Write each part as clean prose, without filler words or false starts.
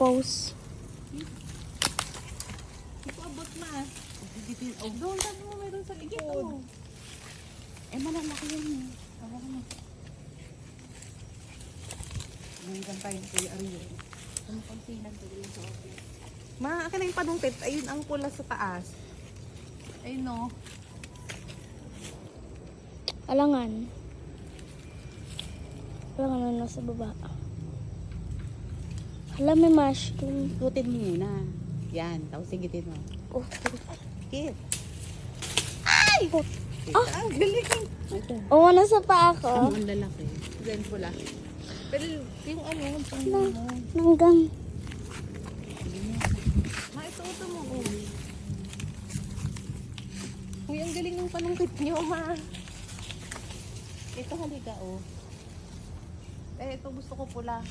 pose. Ito abot na. Doon, sabi mo meron sa likod. Eh, malalaki yun eh. Ako na. Hanggang tayo na Kuya Ariel. Ano pang sinan ko rin sa office? Ma, akin na yung panungkit. Ayun ang pula sa taas. Ayun no. Alangan. Alangan na nasa baba. Hala, may mushroom. Ikutin mo muna. Yan, tapos sigitin mo. Oh, Kit. Ay! Ah! Ang galing. Ito. oh, nasa pa ako. Ang lalaki. Ganyan pula. Pero yung ano, pang mo. Nanggang. Ma, ito mo. Uy, ang galing ng panungkit nyo, ma. Ito halika, oh. Eh, ito gusto ko pula.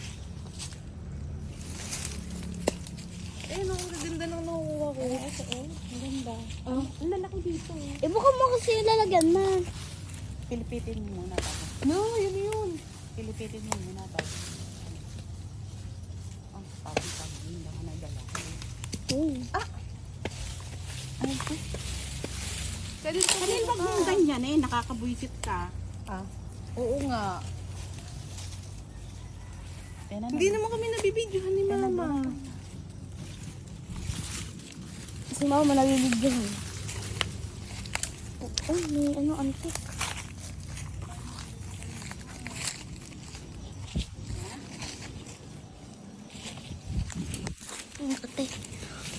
Eh, no, ang ganda nang nakuha ko. Ito, oh. Ang ganda. Oh. Ang lalaki dito. Ibuka mo kasi lalagyan na. Pilipitin mo muna tapos. No, yun. Pilipitin mo muna tapos. Ang pag hindi ka nagdala. Oh. Ah! Ano po? Kanil wag mong ganyan eh, nakakabuisit ka. Ah, oo nga. Hindi naman kami nabibidyohan ni Mama. Si mama nalilidyan. Oh, may ano, antik. Ang kate.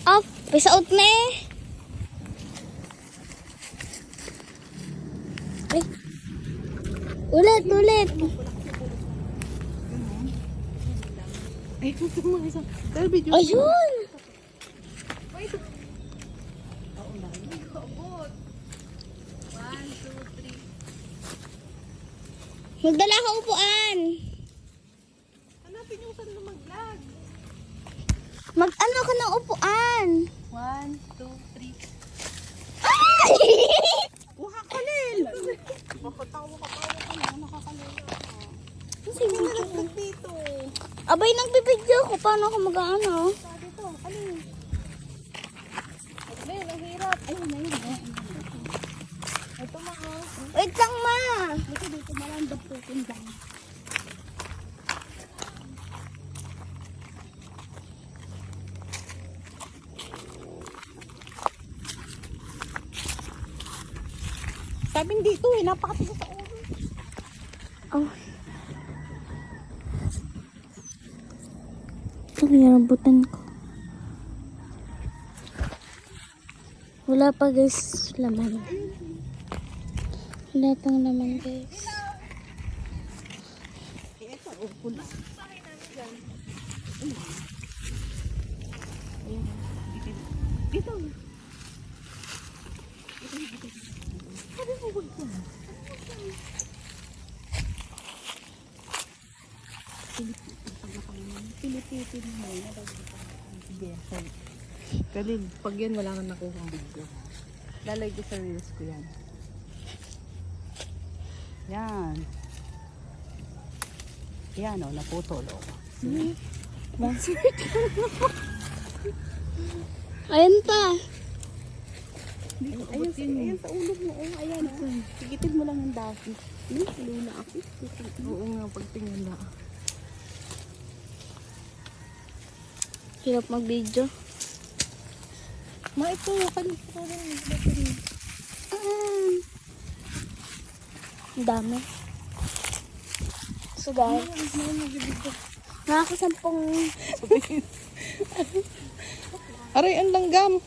Up, peace out na eh. Ay. Ulit. Ay, ito mo isang. Dahil video. Ayun! Oo na. Abot. 1, 2, 3. Magdala ka upuan. Hanapin yung saan mag-vlog. Mag-ano ka ng upuan. 1, 2, 3. Ay! Kuha ka, Lil! Makatawa ka na. Nakakalala ka. Kasi video ko. Dito. Abay, nagbibideo ko. Paano ako mag-ano? Sabi to. Alin? Lil, ang hirap. Ayun na yun. Ito mga. Wait lang, ma. Ito dito malandap po kung dyan. Sabi dito eh, napakatigas sa ulo. Oh. Ito, rambutan ko. Wala pa guys, laman. Wala pang laman guys. Ito, upo na. Dito. Sabi mo, huwag ko. Pilipitin mo. Sige, sorry. Kalin, pag yan wala kang nakuha ang video. Lalay ko sa reels ko yan. Yan. Yan o, naputol o. Ayun pa. Ayan sa ulo mo. Oh, ayan o. Sigitin mo lang ang dati. Ulo na ako. Oo nga, pagtingin na. Hirap mag-video. Ma, ito. Kanito ko rin. Ang dami. So guys, nakakasampung. Aray, ang langgam.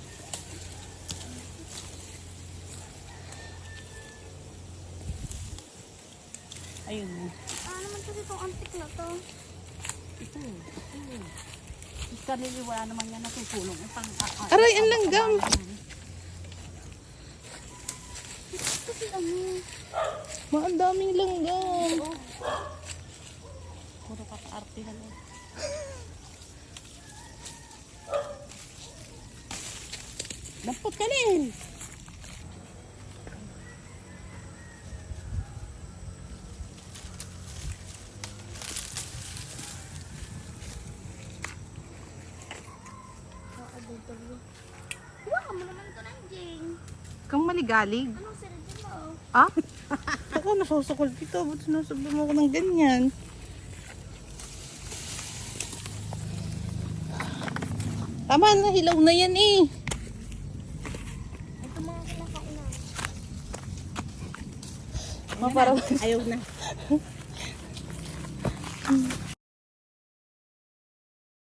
Ayun. Naman kasi itong antik na to. Ito. Kanili wala naman yan natutulong. Aray, ang langgam. Kasi ano, Ma, ang daming langgam. Puro kaka-arte na lang. Dapat ka rin. Wow, mo naman ito ng Jing. Kang maligalig. Anong sarili mo? Ah? Ako, nasusukol dito. Ba't sinusubli mo ako ng ganyan? Tama na, hilaw na yan eh. Ito mga kinakauna. Parang Ayaw na.